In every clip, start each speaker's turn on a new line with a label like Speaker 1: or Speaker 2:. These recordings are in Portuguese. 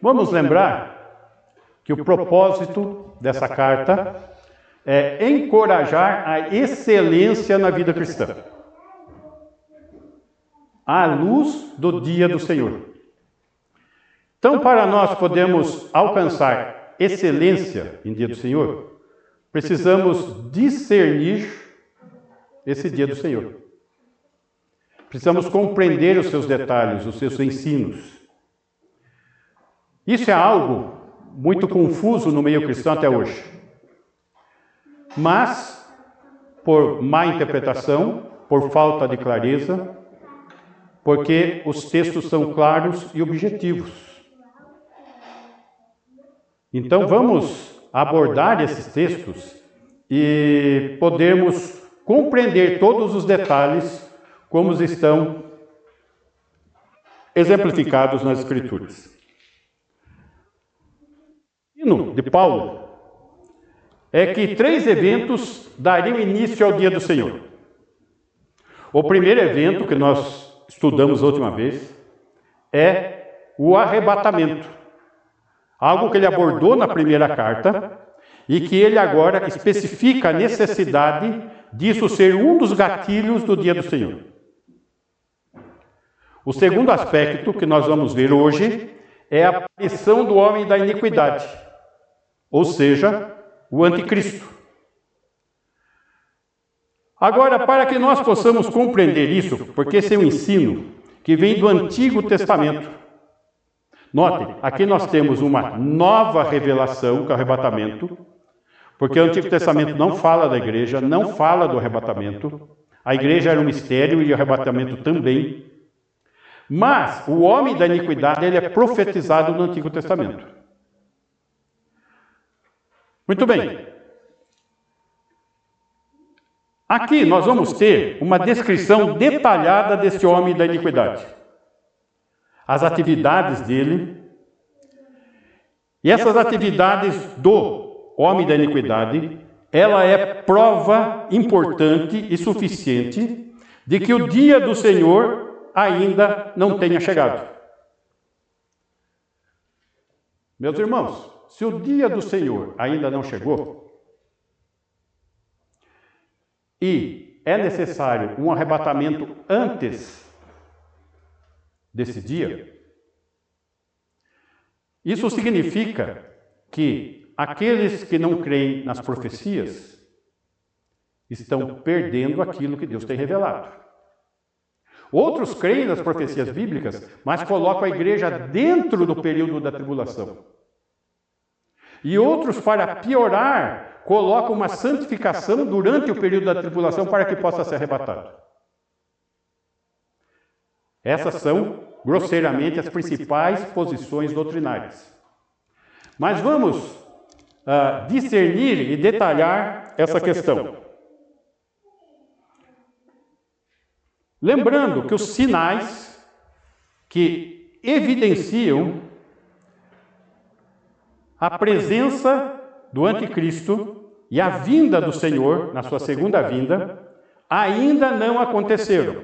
Speaker 1: Vamos lembrar que o propósito dessa carta é encorajar a excelência na vida cristã, à luz do dia do Senhor. Então, para nós podermos alcançar excelência em dia do Senhor, precisamos discernir esse dia do Senhor. Precisamos compreender os seus detalhes, os seus ensinos. Isso é algo muito confuso no meio cristão até hoje. Mas, por má interpretação, por falta de clareza, porque os textos são claros e objetivos. Então, vamos abordar esses textos e podermos compreender todos os detalhes como estão exemplificados nas Escrituras. O hino de Paulo é que 3 eventos dariam início ao dia do Senhor. O primeiro evento que nós estudamos a última vez é o arrebatamento. Algo que ele abordou na primeira carta e que ele agora especifica a necessidade disso ser um dos gatilhos do dia do Senhor. O segundo aspecto que nós vamos ver hoje é a aparição do homem da iniquidade, ou seja, o anticristo. Agora, para que nós possamos compreender isso, porque esse é um ensino que vem do Antigo Testamento. Note, aqui nós temos uma nova revelação, que é o arrebatamento, porque o Antigo Testamento não fala da igreja, não fala do arrebatamento. A igreja era um mistério e o arrebatamento também. Mas o homem da iniquidade, ele é profetizado no Antigo Testamento. Muito bem. Aqui nós vamos ter uma descrição detalhada desse homem da iniquidade. As atividades dele. E essas atividades do homem da iniquidade, ela é prova importante e suficiente de que o dia do Senhor ainda não tenha chegado. Meus irmãos, se o dia do Senhor ainda não chegou, e é necessário um arrebatamento antes desse dia, isso significa que aqueles que não creem nas profecias estão perdendo aquilo que Deus tem revelado. Outros creem nas profecias bíblicas, mas colocam a igreja dentro do período da tribulação. E outros, para piorar, colocam uma santificação durante o período da tribulação para que possa ser arrebatado. Essas são, grosseiramente, as principais posições doutrinárias. Mas vamos discernir e detalhar essa questão. Lembrando que os sinais que evidenciam a presença do anticristo e a vinda do Senhor, na sua segunda vinda, ainda não aconteceram.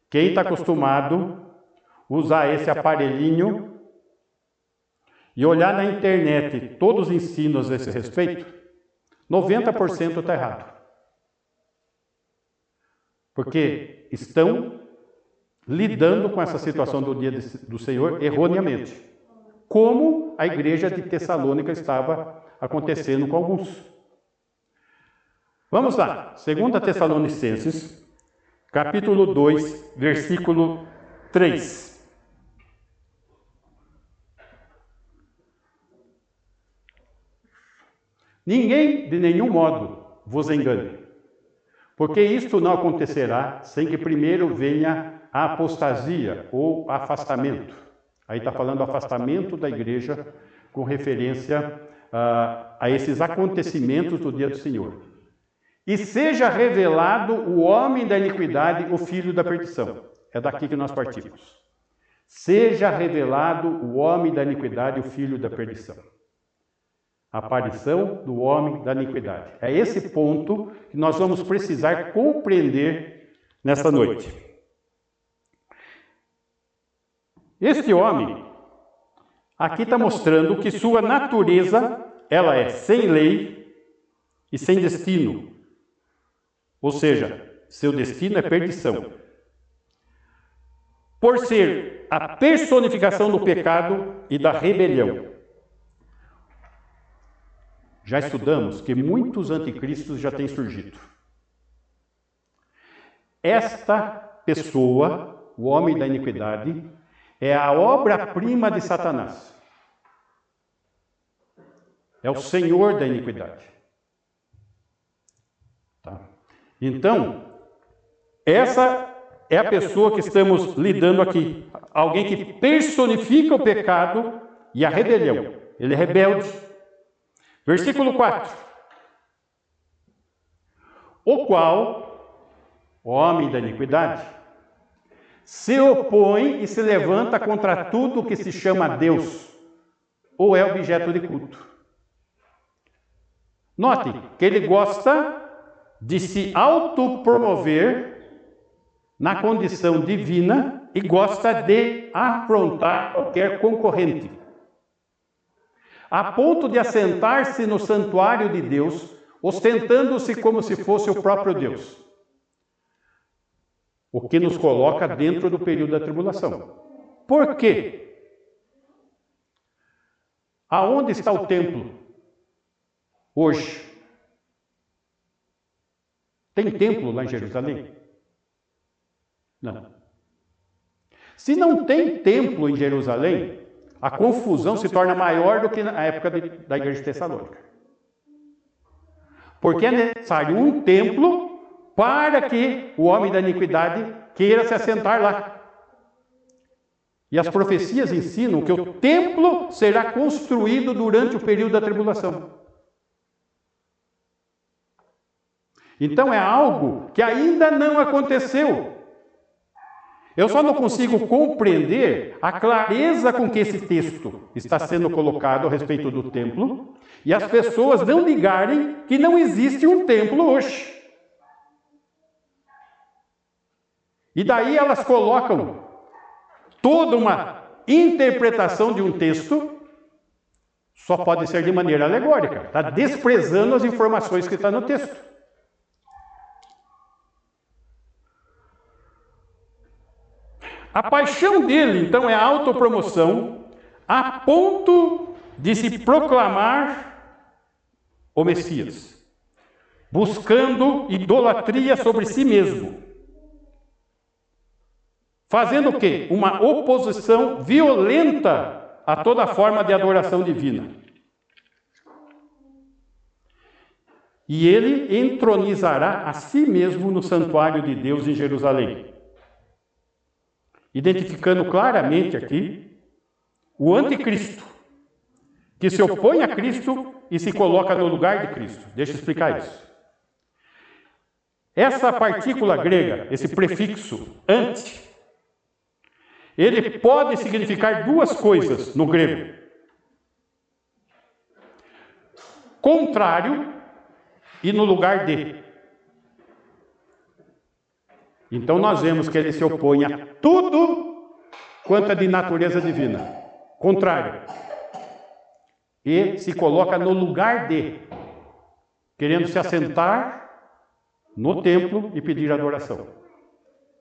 Speaker 1: Quem está acostumado a usar esse aparelhinho e olhar na internet todos os ensinos a esse respeito, 90% está errado. Porque estão lidando com essa situação do dia do Senhor erroneamente. Como a igreja de Tessalônica estava acontecendo com alguns. Vamos lá, 2 Tessalonicenses, capítulo 2, versículo 3. Ninguém de nenhum modo vos engane, porque isto não acontecerá sem que primeiro venha a apostasia ou afastamento. Aí está falando afastamento da igreja com referência a esses acontecimentos do dia do Senhor. E seja revelado o homem da iniquidade, o filho da perdição. É daqui que nós partimos. Seja revelado o homem da iniquidade, o filho da perdição. A aparição do homem da iniquidade. É esse ponto que nós vamos precisar compreender nesta noite. Este homem aqui está mostrando que sua natureza, ela é sem lei e sem destino. Ou seja, seu destino é perdição. Por ser a personificação do pecado e da rebelião. Já estudamos que muitos anticristos já têm surgido. Esta pessoa, o homem da iniquidade, é a obra-prima de Satanás. É o senhor da iniquidade. Tá? Então, essa é a pessoa que estamos lidando aqui. Alguém que personifica o pecado e a rebelião. Ele é rebelde. Versículo 4. O qual, o homem da iniquidade, se opõe e se levanta contra tudo que se chama Deus, ou é objeto de culto. Note que ele gosta de se autopromover na condição divina e gosta de afrontar qualquer concorrente, a ponto de assentar-se no santuário de Deus, ostentando-se como se fosse o próprio Deus. O que nos coloca dentro do período da tribulação. Por quê? Aonde está o templo hoje? Tem templo lá em Jerusalém? Não. Se não tem templo em Jerusalém, a confusão se torna maior do que na época da igreja de Tessalônica. Porque é necessário um templo para que o homem da iniquidade queira se assentar lá. E as profecias ensinam que o templo será construído durante o período da tribulação. Então é algo que ainda não aconteceu. Eu só não consigo compreender a clareza com que esse texto está sendo colocado a respeito do templo e as pessoas não ligarem que não existe um templo hoje. E daí elas colocam toda uma interpretação de um texto, só pode ser de maneira alegórica, está desprezando as informações que estão no texto. A paixão dele, então, é a autopromoção, a ponto de se proclamar o Messias, buscando idolatria sobre si mesmo. Fazendo o quê? Uma oposição violenta a toda forma de adoração divina. E ele entronizará a si mesmo no santuário de Deus em Jerusalém. Identificando claramente aqui o anticristo, que se opõe a Cristo e se coloca no lugar de Cristo. Deixa eu explicar isso. Essa partícula grega, esse prefixo anti, ele pode significar duas coisas no grego: contrário e no lugar de. Então nós vemos que ele se opõe a tudo quanto é de natureza divina, contrário, e se coloca no lugar de, querendo se assentar no templo e pedir adoração.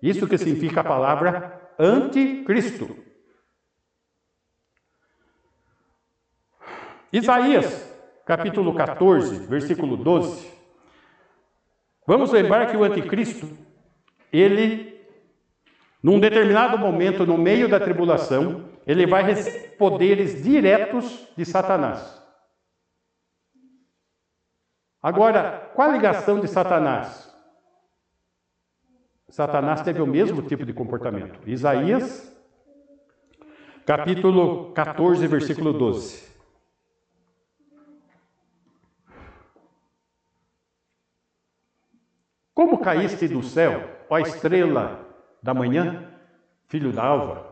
Speaker 1: Isso que significa a palavra anticristo. Isaías, capítulo 14, versículo 12. Vamos lembrar que o anticristo, ele, num determinado momento, no meio da tribulação, ele vai receber poderes diretos de Satanás. Agora, qual a ligação de Satanás? Satanás teve o mesmo tipo de comportamento. Isaías, capítulo 14, versículo 12. Como caíste do céu, ó estrela da manhã, filho da alva?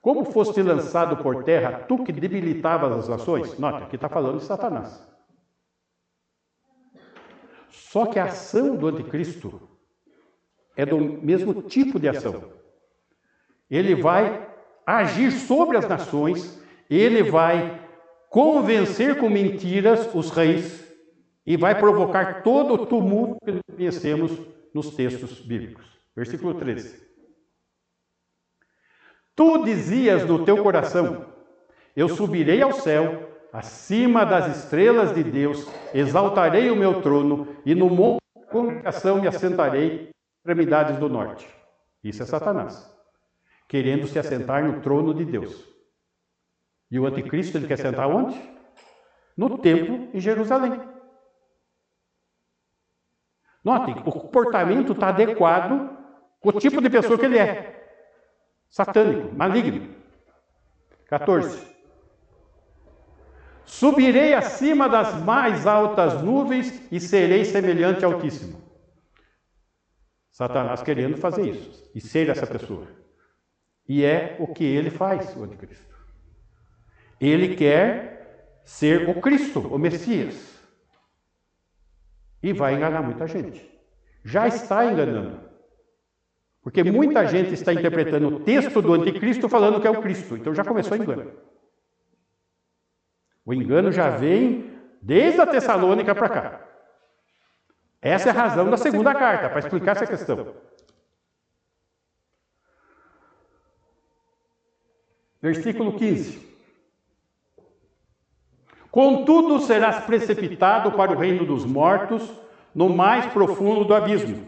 Speaker 1: Como foste lançado por terra, tu que debilitavas as nações? Note, aqui está falando de Satanás. Só que a ação do anticristo é do mesmo tipo de ação. Ele vai agir sobre as nações ele vai convencer com mentiras os reis e vai provocar todo o tumulto que conhecemos nos textos bíblicos. Versículo 13. Tu dizias no teu coração: eu subirei ao céu, acima das estrelas de Deus, exaltarei o meu trono, e no monte da congregação me assentarei nas extremidades do norte. Isso é Satanás, querendo se assentar no trono de Deus. E o anticristo, ele quer sentar onde? No templo em Jerusalém. Notem, o comportamento está adequado com o tipo de pessoa que ele é. Satânico, maligno. 14. Subirei acima das mais altas nuvens e serei semelhante ao Altíssimo. Satanás querendo fazer isso e ser essa pessoa. E é o que ele faz, o anticristo. Ele quer ser o Cristo, o Messias. E vai enganar muita gente. Já está enganando. Porque muita gente está interpretando o texto do anticristo falando que é o Cristo. Então já começou o engano. O engano já vem desde a Tessalônica para cá. Essa é a razão da segunda carta, para explicar essa questão. Versículo 15. Contudo, serás precipitado para o reino dos mortos, no mais profundo do abismo.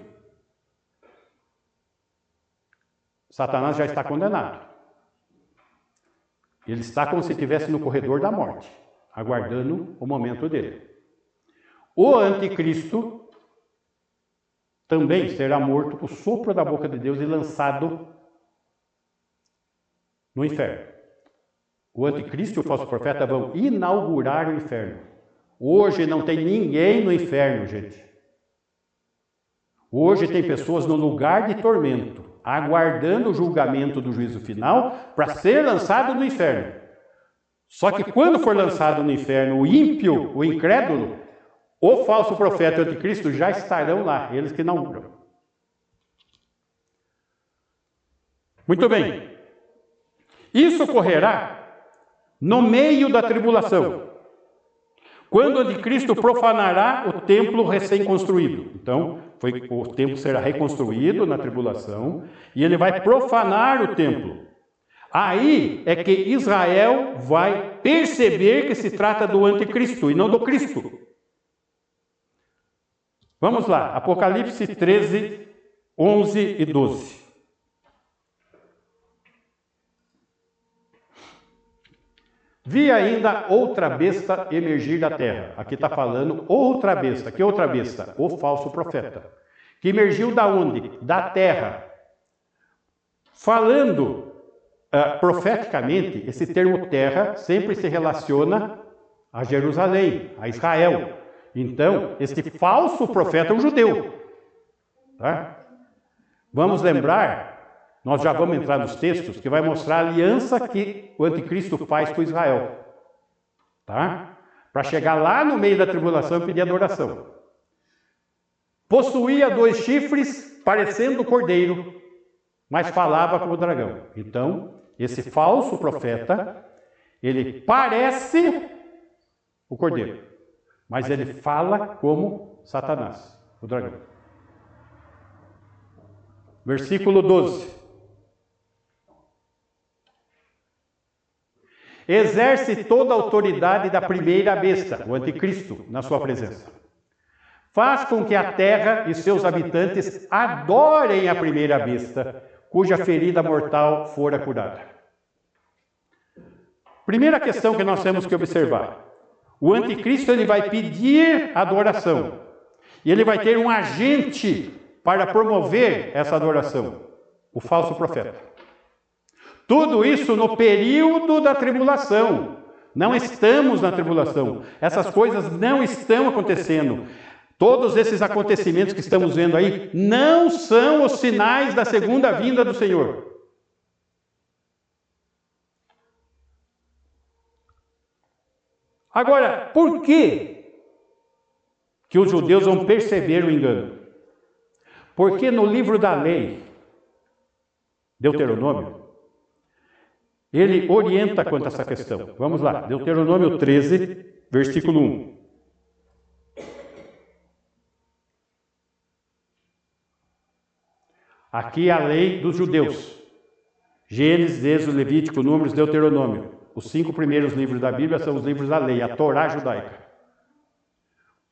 Speaker 1: Satanás já está condenado. Ele está como se estivesse no corredor da morte, aguardando o momento dele. O anticristo também será morto por sopro da boca de Deus e lançado no inferno. O anticristo e o falso profeta vão inaugurar o inferno. Hoje não tem ninguém no inferno, gente. Hoje tem pessoas no lugar de tormento, aguardando o julgamento do juízo final para ser lançado no inferno. Só que quando for lançado no inferno, o ímpio, o incrédulo, o falso profeta e o anticristo já estarão lá, eles que inauguram. Muito bem. Isso ocorrerá no meio da tribulação, quando o anticristo profanará o templo recém-construído. Então, o templo será reconstruído na tribulação e ele vai profanar o templo. Aí é que Israel vai perceber que se trata do anticristo e não do Cristo. Vamos lá, Apocalipse 13, 11 e 12. Vi ainda outra besta emergir da terra. Aqui está falando outra besta. Que outra besta? O falso profeta. Que emergiu da onde? Da terra. Falando profeticamente, esse termo terra sempre se relaciona a Jerusalém, a Israel. Então, esse falso profeta é um judeu. Tá? Vamos lembrar... Nós já vamos entrar nos textos que vai mostrar a aliança que o anticristo faz com Israel. Tá? Para chegar lá no meio da tribulação e pedir adoração. Possuía 2 chifres, parecendo cordeiro, mas falava como dragão. Então, esse falso profeta, ele parece o cordeiro, mas ele fala como Satanás, o dragão. Versículo 12. Exerce toda a autoridade da primeira besta, o anticristo, na sua presença. Faz com que a terra e seus habitantes adorem a primeira besta, cuja ferida mortal fora curada. Primeira questão que nós temos que observar. O anticristo ele vai pedir adoração. E ele vai ter um agente para promover essa adoração. O falso profeta. Tudo isso no período da tribulação. Não estamos na tribulação. Essas coisas não estão acontecendo. Todos esses acontecimentos que estamos vendo aí não são os sinais da segunda vinda do Senhor. Agora, por que os judeus vão perceber o engano? Porque no livro da lei, Deuteronômio, ele orienta quanto a essa questão. Vamos lá, Deuteronômio 13, versículo 1. Aqui é a lei dos judeus. Gênesis, Êxodo, Levítico, Números, Deuteronômio. Os 5 primeiros livros da Bíblia são os livros da lei, a Torá judaica.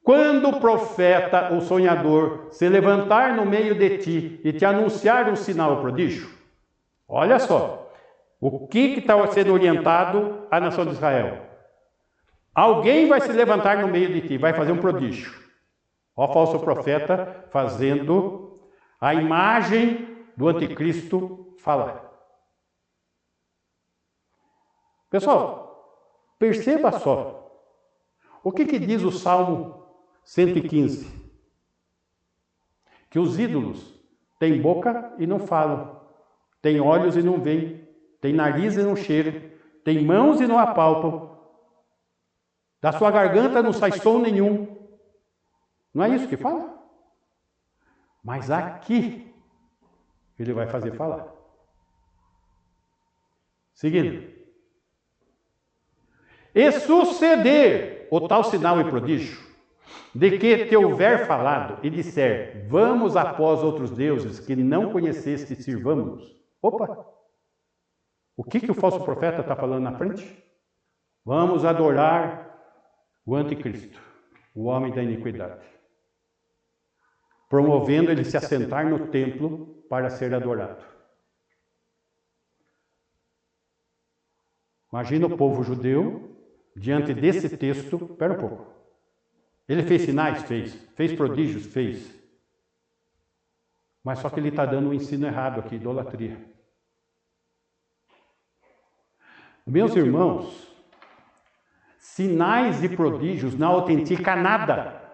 Speaker 1: Quando o profeta ou sonhador se levantar no meio de ti e te anunciar um sinal ou prodígio, olha só, o que está sendo orientado à nação de Israel? Alguém vai se levantar no meio de ti, vai fazer um prodígio. Ó, falso profeta fazendo a imagem do anticristo falar. Pessoal, perceba só, o que diz o Salmo 115? Que os ídolos têm boca e não falam, têm olhos e não veem, têm nariz e não cheiram, têm mãos e não apalpam, da sua garganta não sai som nenhum. Não é isso que fala? Mas aqui ele vai fazer falar. Seguindo. E suceder o tal sinal e prodígio, de que te houver falado e disser, vamos após outros deuses que não conheceste e sirvamos. Opa! O que o falso profeta está falando na frente? Vamos adorar o anticristo, o homem da iniquidade, promovendo ele se assentar no templo para ser adorado. Imagina o povo judeu, diante desse texto, espera um pouco, ele fez sinais? Fez prodígios? Fez. Mas só que ele está dando um ensino errado aqui, idolatria. Meus irmãos, sinais e prodígios não autenticam nada,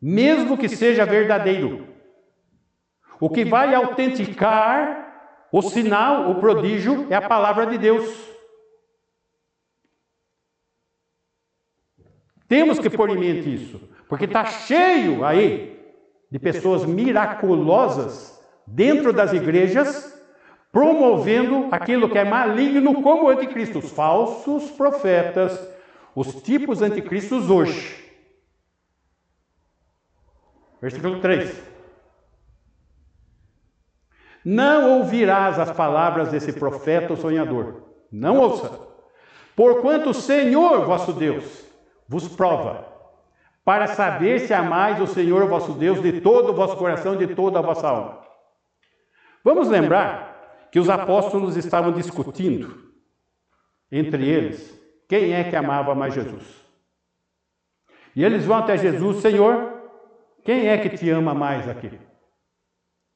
Speaker 1: mesmo que seja verdadeiro. O que vai autenticar o sinal, o prodígio, é a palavra de Deus. Temos que pôr em mente isso, porque está cheio aí de pessoas miraculosas dentro das igrejas, promovendo aquilo que é maligno como o anticristo, os falsos profetas, os tipos anticristos hoje. Versículo 3. Não ouvirás as palavras desse profeta ou sonhador. Não ouça. Porquanto o Senhor vosso Deus vos prova, para saber se amais o Senhor vosso Deus de todo o vosso coração, de toda a vossa alma. Vamos lembrar que os apóstolos estavam discutindo entre eles quem é que amava mais Jesus. E eles vão até Jesus, Senhor, quem é que te ama mais aqui?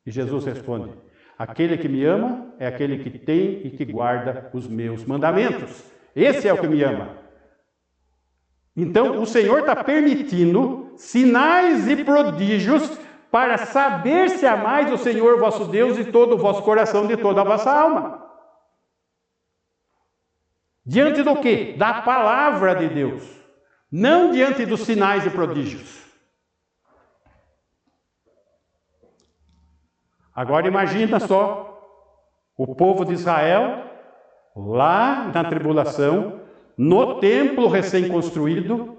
Speaker 1: E Jesus responde, aquele que me ama é aquele que tem e que guarda os meus mandamentos. Esse é o que me ama. Então, o Senhor está permitindo sinais e prodígios para saber se amais o Senhor vosso Deus de todo o vosso coração, de toda a vossa alma. Diante do quê? Da palavra de Deus. Não diante dos sinais e prodígios. Agora imagina só o povo de Israel, lá na tribulação, no templo recém-construído,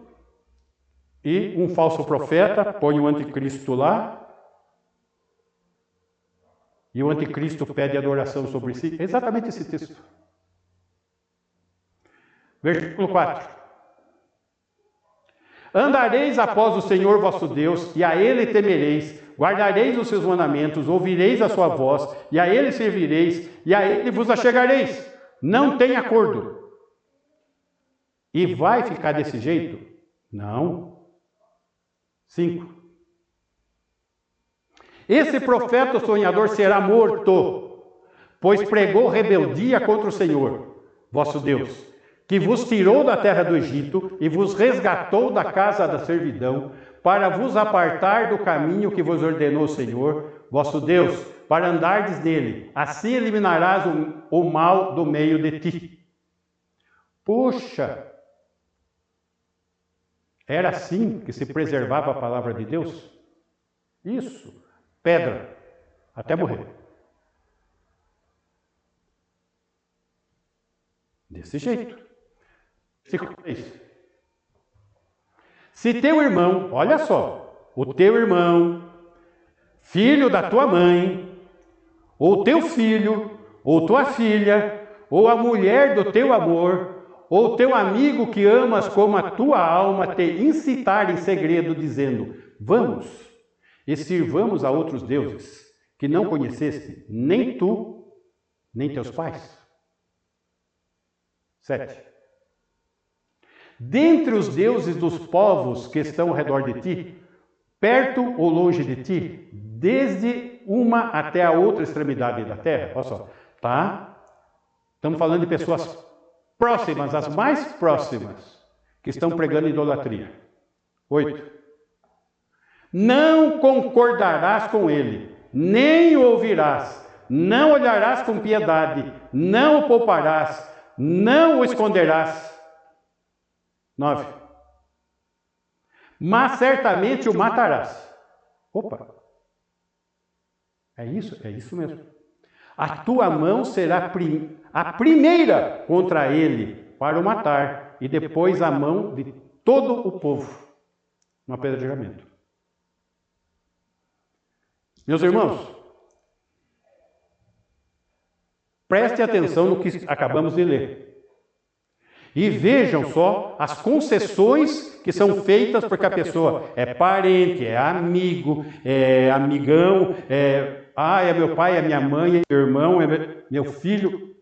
Speaker 1: e um falso profeta põe o anticristo lá, e o anticristo pede adoração sobre si. É exatamente esse texto. Versículo 4. Andareis após o Senhor vosso Deus, e a Ele temereis, guardareis os seus mandamentos, ouvireis a sua voz, e a Ele servireis, e a Ele vos achegareis. Não tem acordo. E vai ficar desse jeito? Não. 5. Esse profeta sonhador será morto, pois pregou rebeldia contra o Senhor, vosso Deus, que vos tirou da terra do Egito e vos resgatou da casa da servidão, para vos apartar do caminho que vos ordenou o Senhor, vosso Deus, para andardes nele. Assim eliminarás o mal do meio de ti. Puxa! Era assim que se preservava a palavra de Deus? Isso, pedra, até morrer. Desse jeito. Versículo 3. Se teu irmão, olha só, o teu irmão, filho da tua mãe, ou teu filho, ou tua filha, ou a mulher do teu amor, ou teu amigo que amas como a tua alma, te incitar em segredo, dizendo: vamos e sirvamos a outros deuses, que não conheceste, nem tu, nem teus pais. 7. Dentre os deuses dos povos que estão ao redor de ti, perto ou longe de ti, desde uma até a outra extremidade da terra. Olha só, tá? Estamos falando de pessoas próximas, as mais próximas, que estão pregando idolatria. 8. Não concordarás com ele, nem o ouvirás, não olharás com piedade, não o pouparás, não o esconderás. 9. Mas certamente o matarás. Opa! É isso mesmo. A tua mão será a primeira contra ele para o matar, e depois a mão de todo o povo no apedrejamento. Meus irmãos, preste atenção no que acabamos de ler. E vejam só as concessões que são feitas porque a pessoa é parente, é amigo, é amigão, é meu pai, é minha mãe, é meu irmão, é meu filho.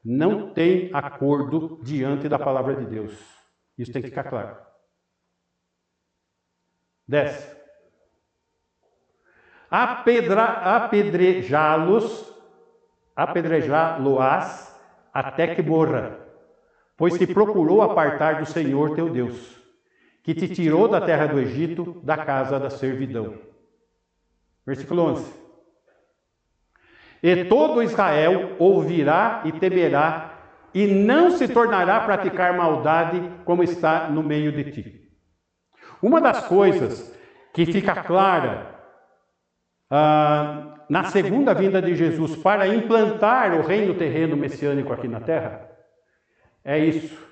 Speaker 1: Não tem acordo diante da palavra de Deus. Isso tem que ficar claro. 10. Apedrejá-lo-ás até que morra, pois te procurou apartar do Senhor teu Deus, que te tirou da terra do Egito, da casa da servidão. Versículo 11. E todo Israel ouvirá e temerá, e não se tornará a praticar maldade como está no meio de ti. Uma das coisas que fica clara na segunda vinda de Jesus para implantar o reino terreno messiânico aqui na terra, é isso.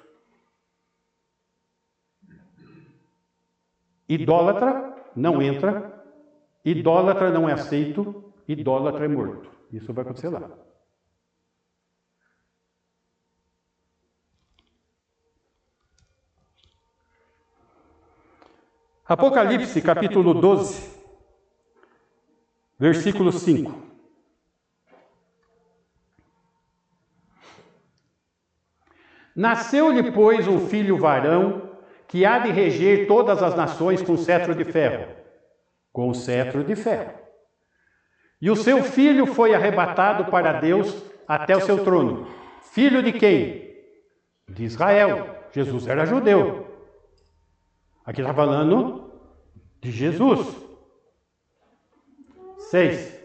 Speaker 1: Idólatra não entra, idólatra não é aceito, idólatra é morto. Isso vai acontecer lá. Apocalipse, capítulo 12, versículo 5. Nasceu-lhe, pois, um filho varão, que há de reger todas as nações com cetro de ferro. Com cetro de ferro. E o seu filho foi arrebatado para Deus até o seu trono. Filho de quem? De Israel. Jesus era judeu. Aqui está falando de Jesus. 6.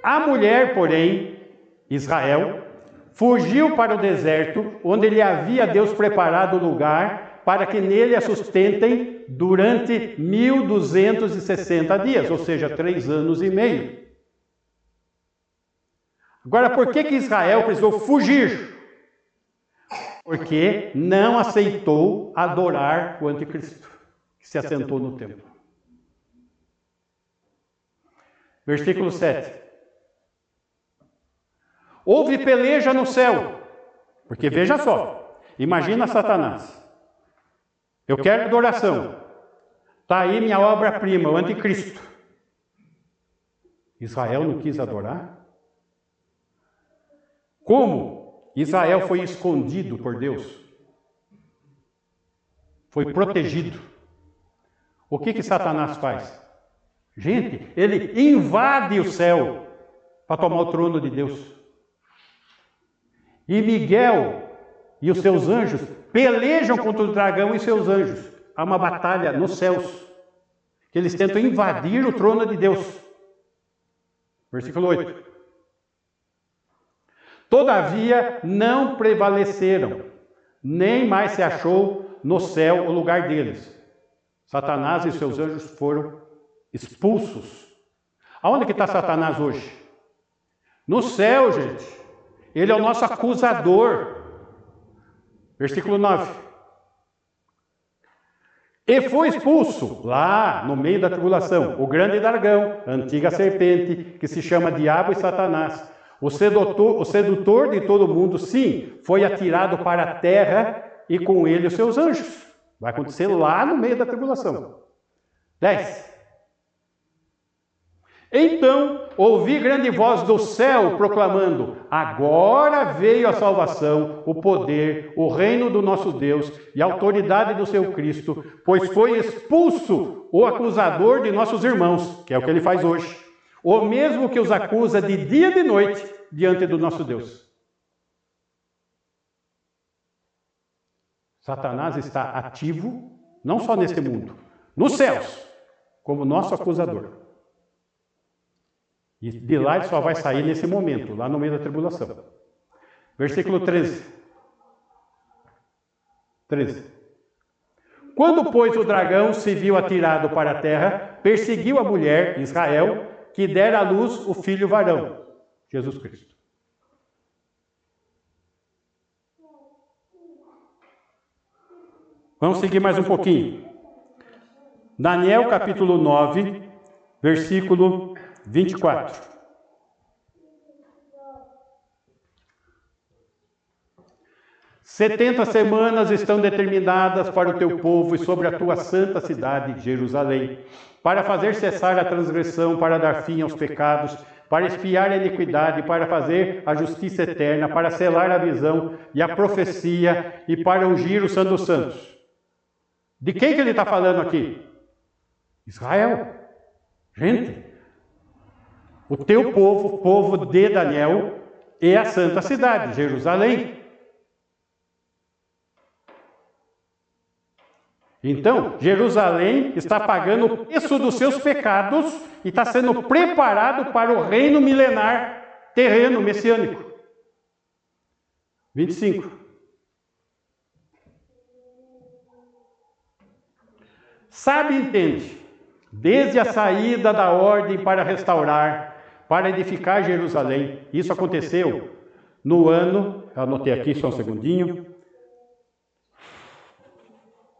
Speaker 1: A mulher, porém, Israel, fugiu para o deserto, onde lhe havia Deus preparado lugar para que nele a sustentem durante 1260 dias, ou seja, 3 anos e meio. Agora, por que Israel precisou fugir? Porque não aceitou adorar o anticristo, que se assentou no templo. Versículo 7. Houve peleja no céu, porque veja só, imagina Satanás. Eu quero adoração. Está aí minha obra-prima, o anticristo. Israel não quis adorar? Como Israel foi escondido por Deus? Foi protegido. O que Satanás faz? Gente, ele invade o céu para tomar o trono de Deus. E Miguel e os seus anjos pelejam contra o dragão e seus anjos. Há uma batalha nos céus, que eles tentam invadir o trono de Deus. Versículo 8. Todavia não prevaleceram, nem mais se achou no céu o lugar deles. Satanás e seus anjos foram expulsos. Aonde que está Satanás hoje? No céu, gente. Ele é o nosso acusador. Versículo 9. E foi expulso lá no meio da tribulação o grande dragão, a antiga serpente, que se chama Diabo e Satanás, o sedutor de todo mundo, sim, foi atirado para a terra e com ele os seus anjos. Vai acontecer lá no meio da tribulação. 10. Então ouvi grande voz do céu proclamando: agora veio a salvação, o poder, o reino do nosso Deus e a autoridade do seu Cristo, pois foi expulso o acusador de nossos irmãos, que é o que ele faz hoje, o mesmo que os acusa de dia e de noite diante do nosso Deus. Satanás está ativo, não só neste mundo, nos céus, como nosso acusador. E de lá ele só vai sair nesse momento, lá no meio da tribulação. Versículo 13. 13. Quando, pois, o dragão se viu atirado para a terra, perseguiu a mulher, Israel, que dera à luz o filho varão, Jesus Cristo. Vamos seguir mais um pouquinho. Daniel capítulo 9, versículo 24. "70 semanas estão determinadas para o teu povo e sobre a tua santa cidade, Jerusalém, para fazer cessar a transgressão, para dar fim aos pecados, para expiar a iniquidade, para fazer a justiça eterna, para selar a visão e a profecia e para ungir o Santo dos Santos." De quem que ele está falando aqui? Israel. Gente, o teu povo, o povo de Daniel, é a santa cidade, Jerusalém. Então, Jerusalém está pagando o preço dos seus pecados e está sendo preparado para o reino milenar terreno messiânico. 25. Sabe e entende, desde a saída da ordem para restaurar, para edificar Jerusalém, isso aconteceu no ano, eu anotei aqui só um segundinho,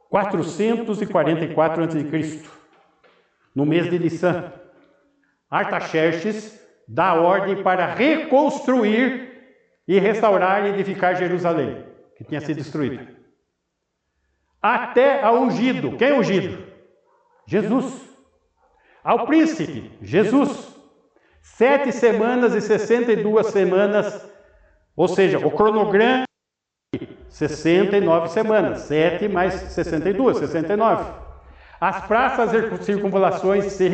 Speaker 1: 444 a.C., no mês de Nissan. Artaxerxes dá ordem para reconstruir e restaurar e edificar Jerusalém, que tinha sido destruída. Até ao ungido. Quem é ungido? Jesus. Ao príncipe, Jesus. 7 semanas e 62 semanas, ou seja, o cronograma, 69 semanas, 7 mais 62, 69. As praças e circunvalações se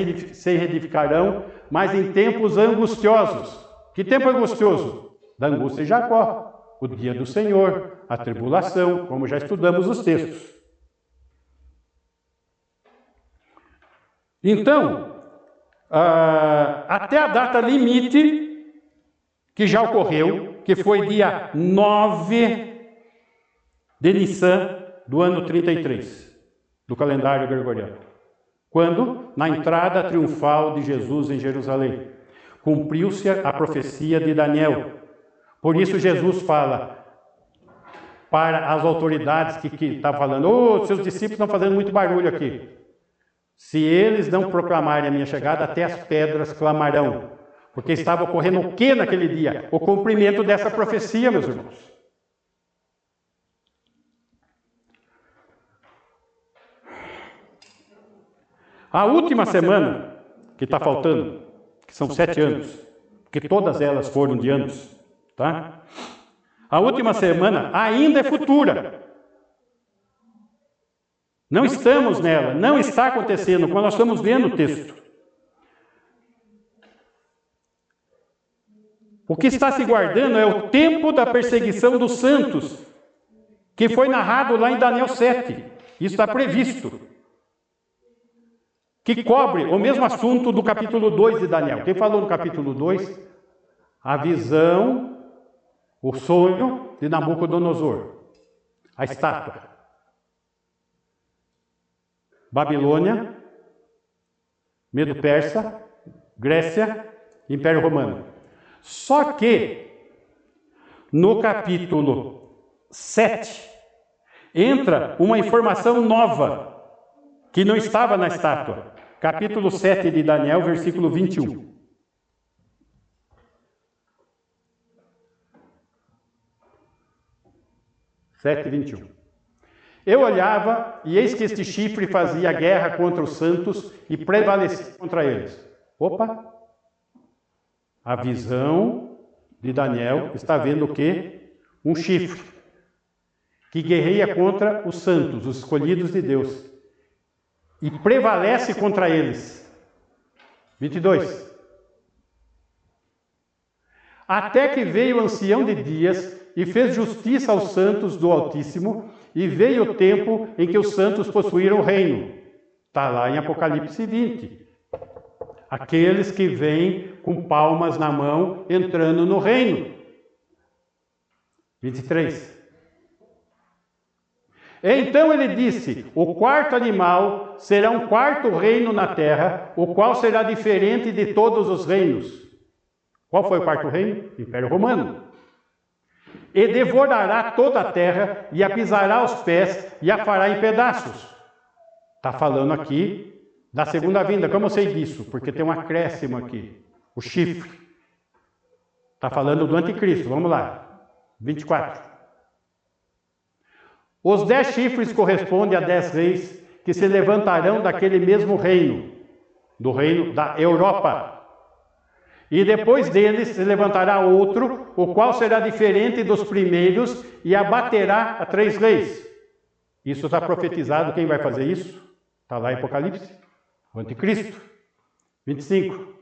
Speaker 1: reedificarão, mas em tempos angustiosos. Que tempo angustioso? Da angústia de Jacó, o dia do Senhor, a tribulação, como já estudamos os textos. Então, até a data limite, que já ocorreu, que foi dia 9 de Nissan do ano 33, do calendário gregoriano. Quando? Na entrada triunfal de Jesus em Jerusalém. Cumpriu-se a profecia de Daniel. Por isso Jesus fala para as autoridades que estavam falando: seus discípulos estão fazendo muito barulho aqui. Se eles não proclamarem a minha chegada, até as pedras clamarão. Porque estava ocorrendo o que naquele dia? O cumprimento dessa profecia, meus irmãos. A última semana, que está faltando, que são 7 anos, porque todas elas foram de anos, tá? A última semana ainda é futura. Não estamos nela, não está acontecendo, quando nós estamos vendo o texto. O que está se guardando é o tempo da perseguição dos santos, que foi narrado lá em Daniel 7. Isso está previsto. Que cobre o mesmo assunto do capítulo 2 de Daniel. Quem falou no capítulo 2? A visão, o sonho de Nabucodonosor. A estátua. Babilônia, Medo Persa, Grécia, Império Romano. Só que no capítulo 7, entra uma informação nova que não estava na estátua. Capítulo 7 de Daniel, versículo 21. Eu olhava, e eis que este chifre fazia guerra contra os santos e prevalecia contra eles. Opa! A visão de Daniel está vendo o quê? Um chifre que guerreia contra os santos, os escolhidos de Deus, e prevalece contra eles. 22. Até que veio o ancião de dias e fez justiça aos santos do Altíssimo, e veio o tempo em que os santos possuíram o reino. Está lá em Apocalipse 20. Aqueles que vêm com palmas na mão, entrando no reino. 23. Então ele disse: o quarto animal será um quarto reino na terra, o qual será diferente de todos os reinos. Qual foi o quarto reino? Império Romano. E devorará toda a terra, e a pisará aos pés, e a fará em pedaços. Está falando aqui da segunda vinda. Como eu sei disso? Porque tem um acréscimo aqui. O chifre. Está falando do anticristo. Vamos lá. 24. Os 10 chifres correspondem a 10 reis que se levantarão daquele mesmo reino, do reino da Europa. E depois deles se levantará outro, o qual será diferente dos primeiros e abaterá a 3 reis. Isso está profetizado. Quem vai fazer isso? Está lá em Apocalipse. O anticristo. 25.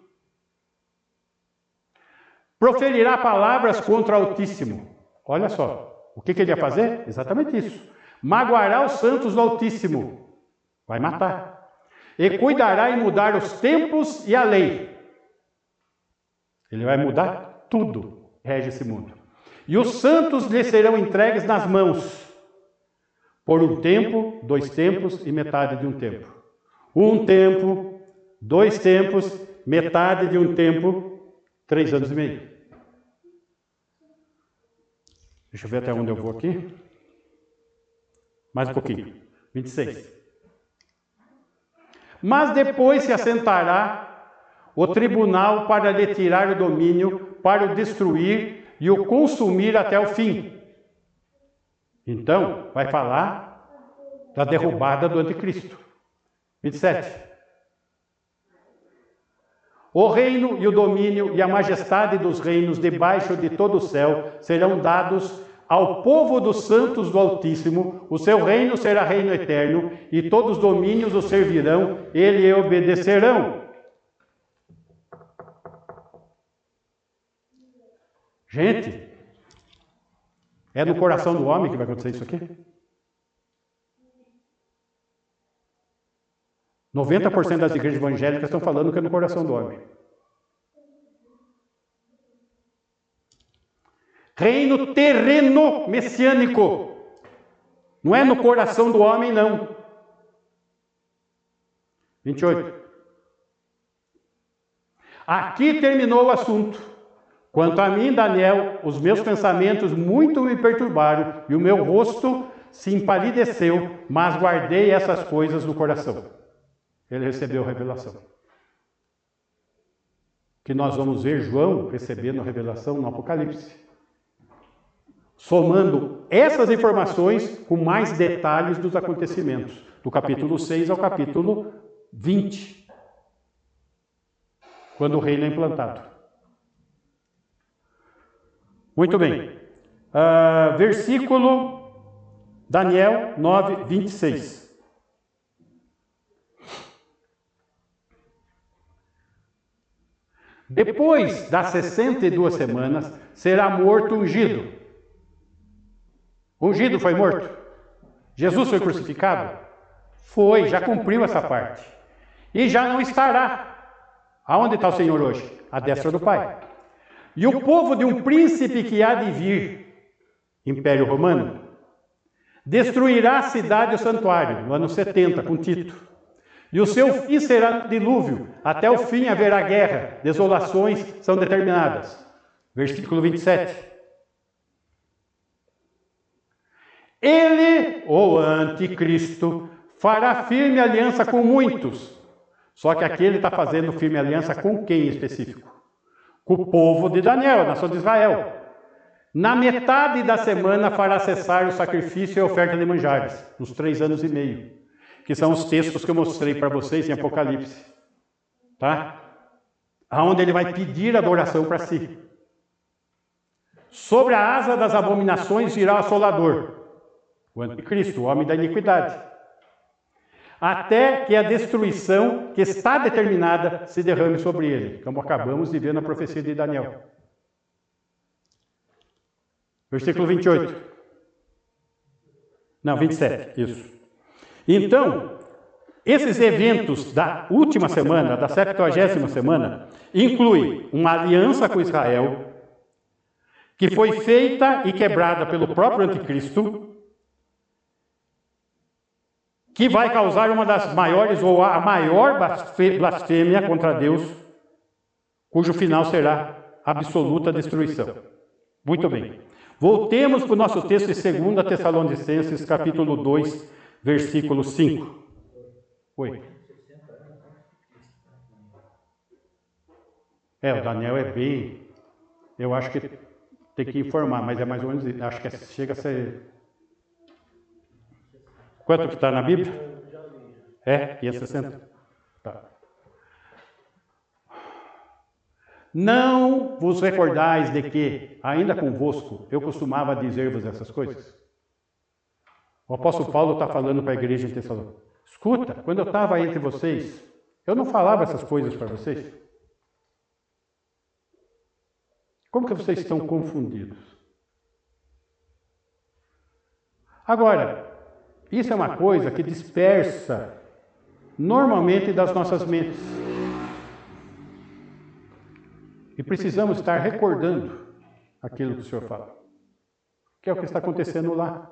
Speaker 1: Proferirá palavras contra o Altíssimo. Olha só. O que ele ia fazer? Exatamente isso. Magoará os santos do Altíssimo. Vai matar. E cuidará em mudar os tempos e a lei. Ele vai mudar tudo, rege esse mundo. E os santos lhe serão entregues nas mãos, por um tempo, 2 tempos e metade de um tempo. 1 tempo, 2 tempos, metade de um tempo, 3 anos e meio. Deixa eu ver até onde eu vou aqui. Mais um pouquinho. 26. Mas depois se assentará o tribunal para lhe tirar o domínio, para o destruir e o consumir até o fim. Então, vai falar da derrubada do anticristo. 27. O reino e o domínio e a majestade dos reinos debaixo de todo o céu serão dados ao povo dos santos do Altíssimo. O seu reino será reino eterno, e todos os domínios o servirão, ele obedecerão. Gente, é no coração do homem que vai acontecer isso aqui? 90% das igrejas evangélicas estão falando que é no coração do homem. Reino terreno messiânico. Não é no coração do homem, não. 28. Aqui terminou o assunto. Quanto a mim, Daniel, os meus pensamentos muito me perturbaram e o meu rosto se empalideceu, mas guardei essas coisas no coração. Ele recebeu a revelação. Que nós vamos ver João recebendo a revelação no Apocalipse. Somando essas informações com mais detalhes dos acontecimentos, do capítulo 6 ao capítulo 20, quando o reino é implantado. Muito bem. Versículo Daniel 9, 26. Depois das 62 semanas, será morto ungido. Ungido foi morto? Jesus foi crucificado? Foi, já cumpriu essa parte. E já não estará. Aonde está o Senhor hoje? À destra do Pai. E o povo de um príncipe que há de vir, Império Romano, destruirá a cidade e o santuário, no ano 70, com Tito. E o seu fim será dilúvio. Até o fim haverá guerra, desolações são determinadas. Versículo 27. Ele, o anticristo, fará firme aliança com muitos. Só que aqui ele está fazendo firme aliança com quem em específico? Com o povo de Daniel, a nação de Israel. Na metade da semana fará cessar o sacrifício e a oferta de manjares, nos 3 anos e meio, que são os textos que eu mostrei para vocês em Apocalipse. Tá? Aonde ele vai pedir adoração para si. Sobre a asa das abominações virá o assolador, o anticristo, o homem da iniquidade, até que a destruição que está determinada se derrame sobre ele, como acabamos de ver na profecia de Daniel. Versículo 28. Não, 27, isso. Então, esses eventos da última semana, da 70ª semana, incluem uma aliança com Israel, que foi feita e quebrada pelo próprio anticristo, que vai causar uma das maiores, ou a maior blasfêmia contra Deus, cujo final será absoluta destruição. Muito bem. Voltemos para o nosso texto de 2 Tessalonicenses, capítulo 2, versículo 5. Oi. O Daniel é bem... Eu acho que tem que informar, mas é mais ou menos... Acho que chega a ser... Quanto que está na Bíblia? 560? Tá. Não vos recordais de que, ainda convosco, eu costumava dizer-vos essas coisas? O apóstolo Paulo está falando para a igreja em Tessalônica. Escuta, quando eu estava entre vocês, eu não falava essas coisas para vocês? Como que vocês estão confundidos? Agora, isso é uma coisa que dispersa normalmente das nossas mentes. E precisamos estar recordando aquilo que o Senhor fala. Que é o que está acontecendo lá,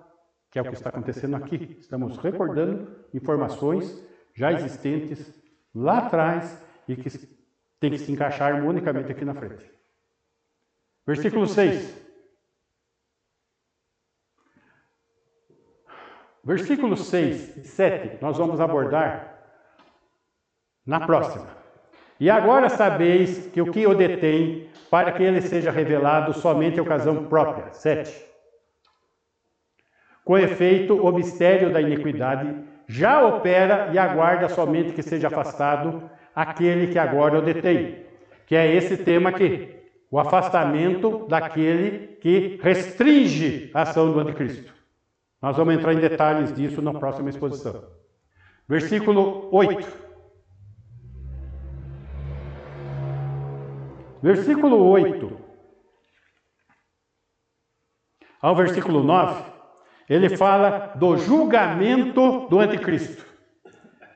Speaker 1: que é o que está acontecendo aqui. Estamos recordando informações já existentes lá atrás e que tem que se encaixar harmonicamente aqui na frente. Versículo 6. Versículos 6 e 7 nós vamos abordar na próxima. E agora sabeis que o que o detém, para que ele seja revelado somente em ocasião própria. 7. Com efeito, o mistério da iniquidade já opera e aguarda somente que seja afastado aquele que agora o detém. Que é esse tema aqui. O afastamento daquele que restringe a ação do anticristo. Nós vamos entrar em detalhes disso na próxima exposição. Versículo 8. Versículo 8 ao versículo 9, ele fala do julgamento do anticristo.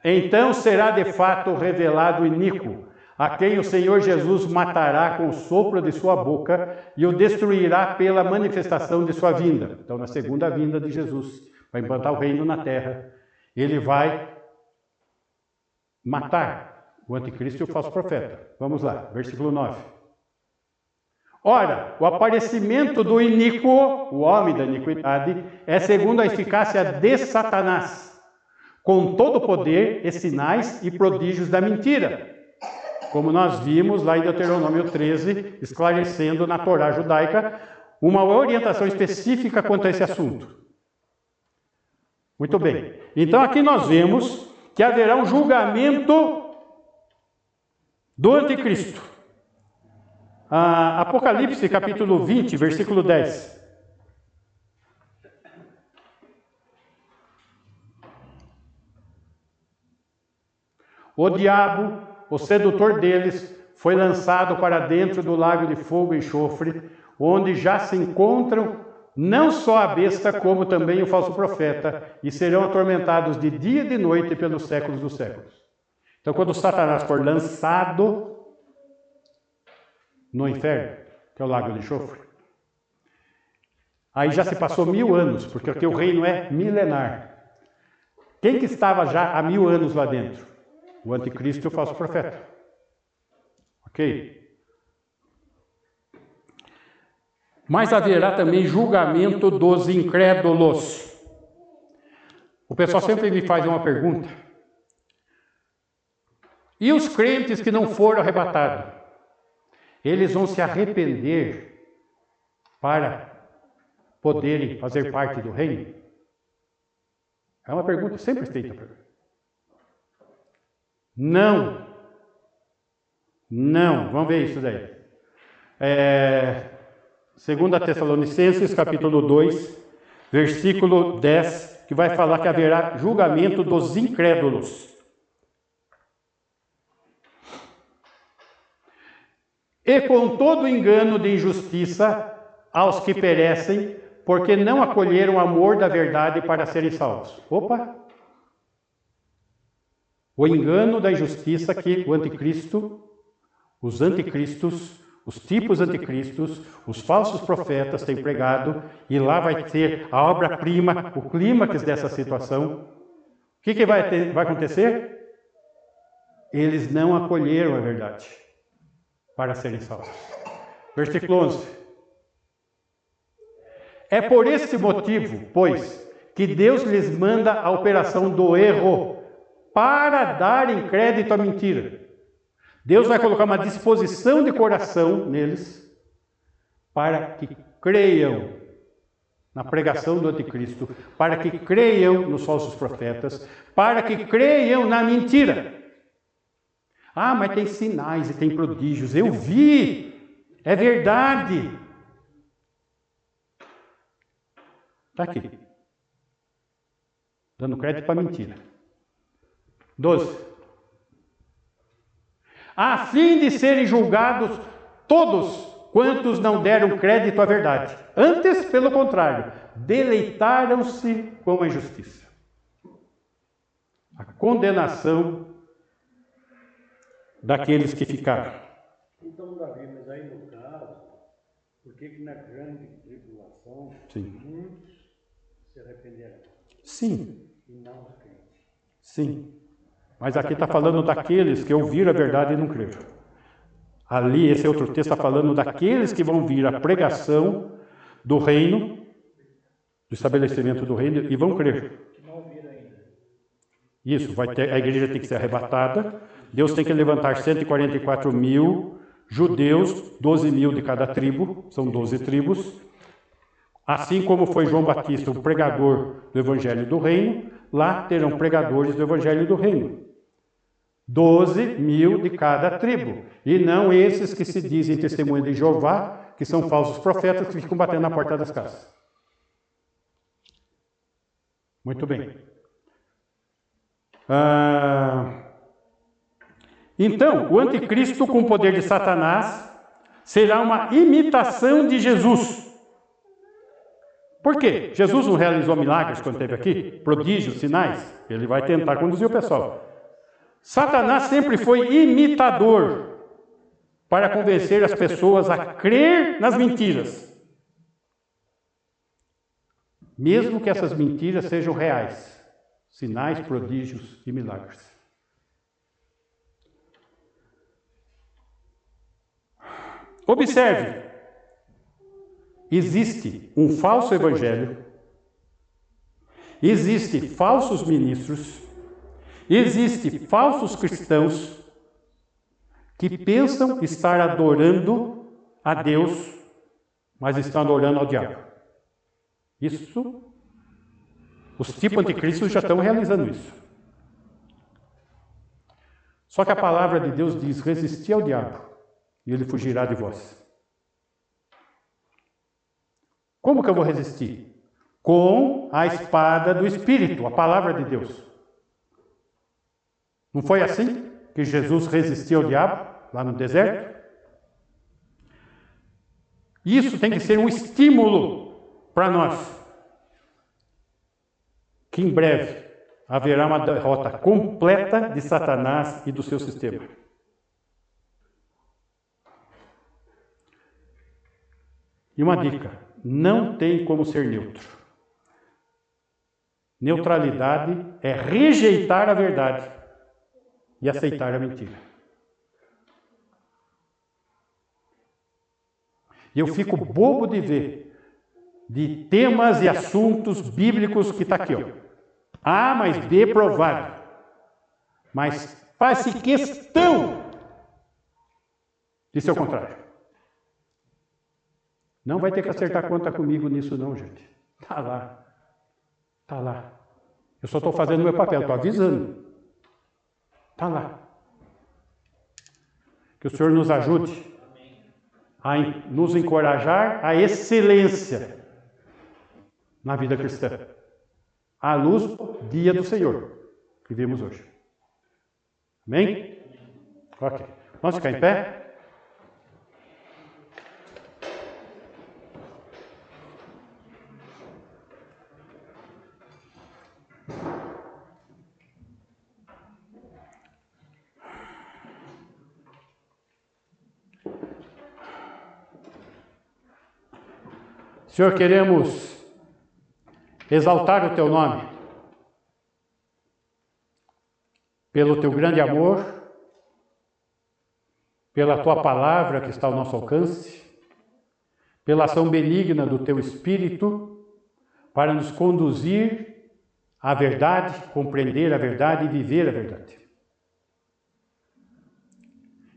Speaker 1: Então será de fato revelado o iníquo, a quem o Senhor Jesus matará com o sopro de sua boca e o destruirá pela manifestação de sua vinda. Então, na segunda vinda de Jesus, vai implantar o reino na terra, ele vai matar o anticristo e o falso profeta. Vamos lá, versículo 9. Ora, o aparecimento do iníquo, o homem da iniquidade, é segundo a eficácia de Satanás, com todo o poder e sinais e prodígios da mentira, como nós vimos lá em Deuteronômio 13, esclarecendo na Torá judaica uma orientação específica quanto a esse assunto. Muito bem. Então aqui nós vemos que haverá um julgamento do anticristo. Apocalipse capítulo 20, versículo 10. O diabo, o sedutor deles, foi lançado para dentro do lago de fogo e enxofre, onde já se encontram não só a besta, como também o falso profeta, e serão atormentados de dia e de noite pelos séculos dos séculos. Então, quando Satanás for lançado no inferno, que é o lago de enxofre, aí já se passou 1000 anos, porque aqui o reino é milenar. Quem que estava já há 1000 anos lá dentro? O anticristo e o falso profeta. Ok? Mas haverá também julgamento dos incrédulos. O pessoal sempre me faz uma pergunta. E os crentes que não foram arrebatados? Eles vão se arrepender para poderem fazer parte do reino? É uma pergunta sempre feita para mim. Não. Não. Vamos ver isso daí. 2 Tessalonicenses, capítulo 2, versículo 10, que vai falar que haverá julgamento dos incrédulos. E com todo engano de injustiça aos que perecem, porque não acolheram o amor da verdade para serem salvos. Opa! O engano da injustiça que o anticristo, os anticristos, os tipos anticristos, os falsos profetas têm pregado, e lá vai ter a obra-prima, o clímax dessa situação. O que vai acontecer? Eles não acolheram a verdade para serem salvos. Versículo 11. É por esse motivo, pois, que Deus lhes manda a operação do erro, para darem crédito à mentira. Deus vai colocar uma disposição de coração neles, para que creiam na pregação do anticristo, para que creiam nos falsos profetas, para que creiam na mentira. Ah, mas tem sinais e tem prodígios. Eu vi, é verdade. Está aqui. Dando crédito para mentira. 12. A fim de serem julgados todos quantos não deram crédito à verdade. Antes, pelo contrário, deleitaram-se com a injustiça. A condenação daqueles que ficaram.
Speaker 2: Então, Davi, mas aí no caso, por que na grande tribulação, muitos se arrependerão?
Speaker 1: Sim.
Speaker 2: E não os crentes.
Speaker 1: Sim. Mas aqui está falando daqueles que ouviram a verdade e não creram. Ali, esse outro texto está falando daqueles que vão vir a pregação do reino, do estabelecimento do reino, e vão crer. Isso, vai ter, a igreja tem que ser arrebatada, Deus tem que levantar 144 mil judeus, 12 mil de cada tribo, são 12 tribos. Assim como foi João Batista, o pregador do Evangelho do Reino, lá terão pregadores do Evangelho do Reino. 12 mil de cada tribo. E não esses que se dizem testemunha de Jeová, que são falsos profetas que ficam batendo na porta das casas. Muito bem. Então, o anticristo com o poder de Satanás será uma imitação de Jesus. Por quê? Jesus não realizou milagres quando esteve aqui? Prodígios, sinais? Ele vai tentar conduzir o pessoal. Satanás sempre foi imitador para convencer as pessoas a crer nas mentiras. Mesmo que essas mentiras sejam reais. Sinais, prodígios e milagres. Observe. Existe um falso evangelho, existem falsos ministros, existem falsos cristãos que pensam estar adorando a Deus, mas estão adorando ao diabo. Isso, os tipos anticristos já estão realizando isso. Só que a palavra de Deus diz, resisti ao diabo, e ele fugirá de vós. Como que eu vou resistir? Com a espada do Espírito, a palavra de Deus. Não foi assim que Jesus resistiu ao diabo, lá no deserto? Isso tem que ser um estímulo para nós. Que em breve haverá uma derrota completa de Satanás e do seu sistema. E uma dica. Não tem como ser neutro. Neutralidade é rejeitar a verdade e aceitar a mentira. E eu fico bobo de ver de temas e assuntos bíblicos que está aqui, ó. A mais B provado. Mas faz-se questão de ser o contrário. Não vai ter que acertar conta comigo nisso não, gente. Tá lá. Tá lá. Eu só estou fazendo o meu papel, estou avisando. Tá lá. Que o Senhor nos ajude a nos encorajar à excelência na vida cristã. À luz do dia do Senhor que vimos hoje. Amém? Ok. Vamos ficar em pé? Senhor, queremos exaltar o Teu nome pelo Teu grande amor, pela Tua palavra que está ao nosso alcance, pela ação benigna do Teu Espírito para nos conduzir à verdade, compreender a verdade e viver a verdade.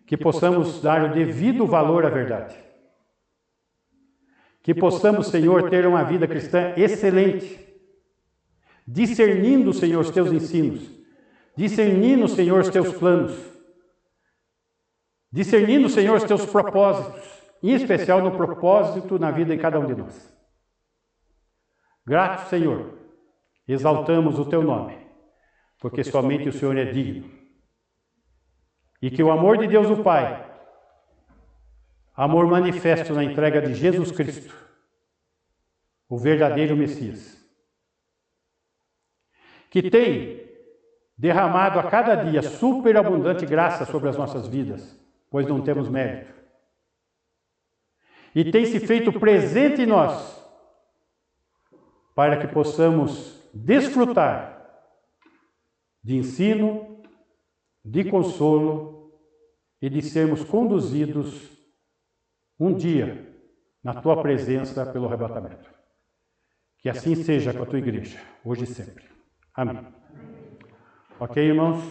Speaker 1: Que possamos dar o devido valor à verdade. Que possamos, Senhor, ter uma vida cristã excelente, discernindo, Senhor, os Teus ensinos, discernindo, Senhor, os Teus planos, discernindo, Senhor, os Teus propósitos, em especial no propósito na vida de cada um de nós. Grato, Senhor, exaltamos o Teu nome, porque somente o Senhor é digno. E que o amor de Deus o Pai, amor manifesto na entrega de Jesus Cristo, o verdadeiro Messias, que tem derramado a cada dia superabundante graça sobre as nossas vidas, pois não temos mérito, e tem se feito presente em nós, para que possamos desfrutar de ensino, de consolo e de sermos conduzidos um dia na Tua presença pelo arrebatamento. Que assim seja com a Tua igreja, hoje e sempre. Amém. Ok, irmãos?